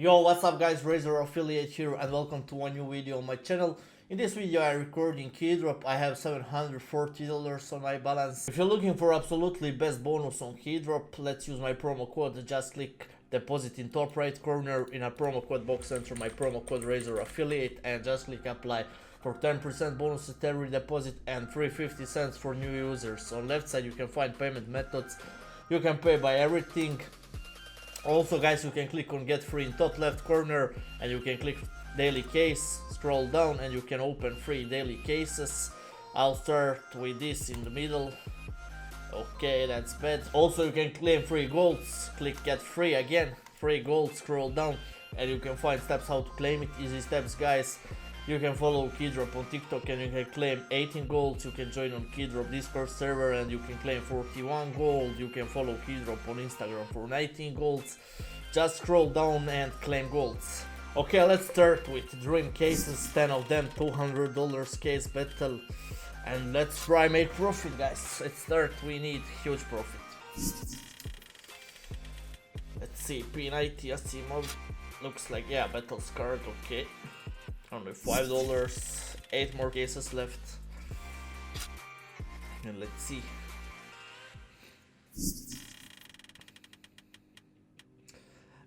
Yo, what's up guys, Razor Affiliate here and welcome to a new video on my channel. In this video I'm recording Keydrop. I have $740 on my balance. If you're looking for absolutely best bonus on Keydrop, let's use my promo code. Just click deposit in top right corner in a promo code box, enter my promo code Razor Affiliate and just click apply for 10% bonus at every deposit and 350 cents for new users. On left side you can find payment methods. You can pay by everything. Also guys, you can click on get free in top left corner and you can click daily case, scroll down and you can open free daily cases. I'll start with this in the middle. Okay, that's bad. Also you can claim free golds, click get free again, free gold, scroll down and you can find steps how to claim it. Easy steps guys. You can follow Keydrop on TikTok and you can claim 18 golds. You can join on Keydrop Discord server and you can claim 41 gold. You can follow Keydrop on Instagram for 19 golds. Just scroll down and claim golds. Okay, let's start with dream cases, 10 of them, $200 case battle. And let's try make profit guys. Let's start, we need huge profit. Let's see, P90 Asimov. Looks like, yeah, battles card, okay. Only $5, 8 more cases left. And let's see.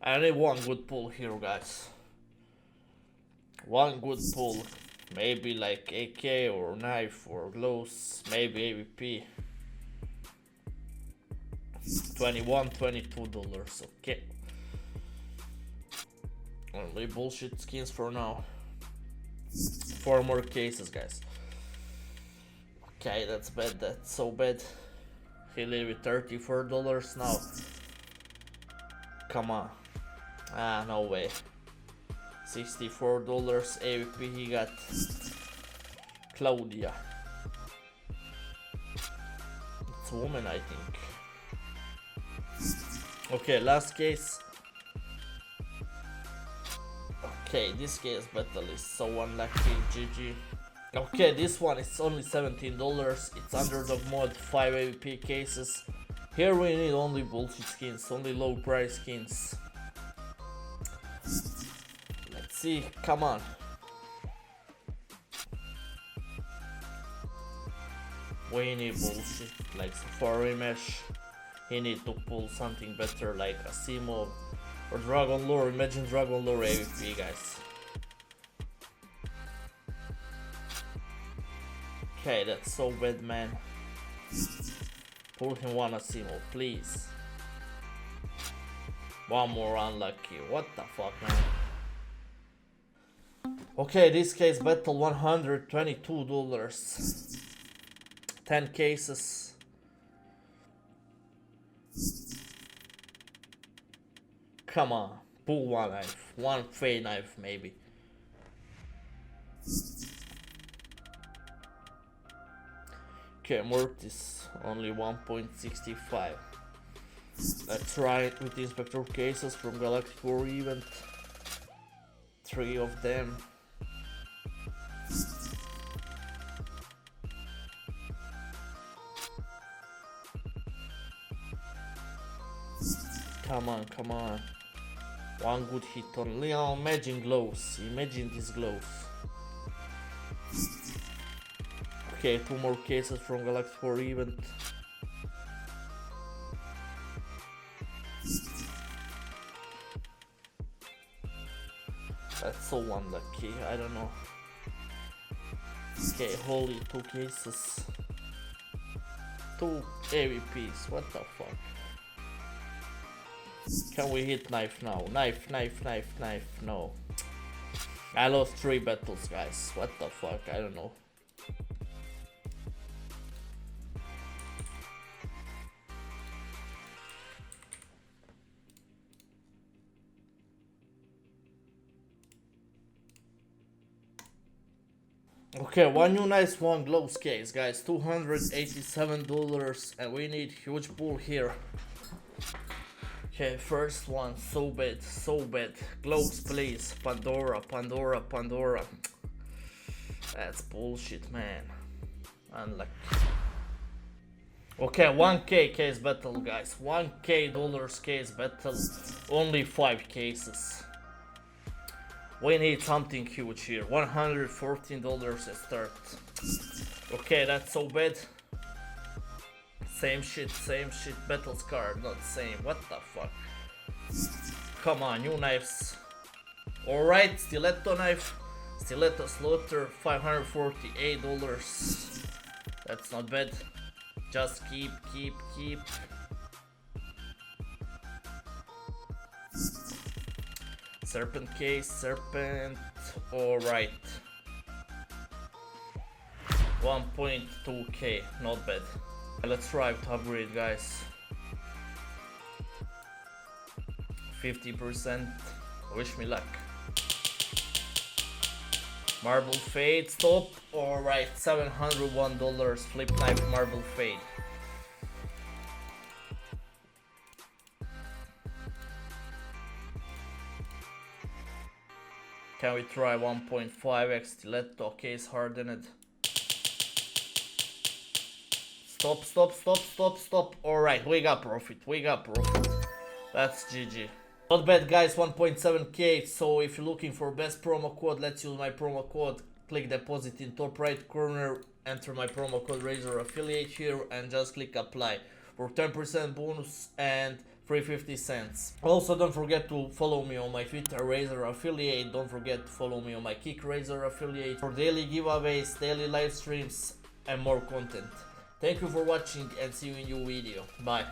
I need one good pull here guys. One good pull. Maybe like AK or knife or gloves. Maybe AVP. $21, $22, okay. Only bullshit skins for now. 4 more cases guys. Okay, that's bad, that's so bad. He leave with $34 now. Come on. Ah, no way. $64 AVP, he got Claudia. It's a woman I think. Okay, last case. Okay, this case battle is so unlucky, GG. Okay, this one is only $17, it's underdog mod, 5 AVP cases. Here we need only bullshit skins, only low price skins. Let's see, come on. We need bullshit, like Safari Mesh. He need to pull something better like Asimov. Or Dragon Lore, imagine Dragon Lore AVP guys. Okay, that's so bad man. Pull him one Asimo, please. One more unlucky, what the fuck man. Okay, this case battle $122. 10 cases. Come on, pull one knife, one fey knife maybe. Okay, Mortis only 1.65. Let's try it with Inspector cases from Galactic War event. 3 of them. Come on, come on. One good hit on Leon. Imagine gloves. Imagine these gloves. Okay, 2 more cases from Galactic War event. That's so unlucky, I don't know. Okay, holy 2 cases. 2 AVPs, what the fuck? Can we hit knife now? Knife, knife, knife, knife, no. I lost 3 battles guys, what the fuck, I don't know. Okay, one new nice one gloves case guys, $287 and we need huge pull here. Okay, first one, so bad, so bad. Gloves please, Pandora, Pandora, Pandora. That's bullshit man. Unlucky. Okay, 1k case battle guys, 1k dollars case battle, only 5 cases. We need something huge here. $114 a start. Okay, that's so bad. Same shit, battle scar, not same. What the fuck? Come on, new knives. Alright, stiletto knife. Stiletto slaughter, $548. That's not bad. Just keep. Serpent case, serpent. Alright. 1.2k, not bad. Let's try to upgrade, guys. 50%. Wish me luck. Marble fade, stop. Alright, $701. Flip knife, marble fade. Can we try 1.5x stiletto case hardened? Stop. Alright, we got profit. That's GG. Not bad, guys, 1.7k. So if you're looking for best promo code, let's use my promo code. Click deposit in top right corner, enter my promo code Razor affiliate here, and just click apply for 10% bonus and free 50 cents. Also, don't forget to follow me on my Twitter Razor affiliate. Don't forget to follow me on my Kick Razor affiliate for daily giveaways, daily live streams, and more content. Thank you for watching and see you in new video. Bye.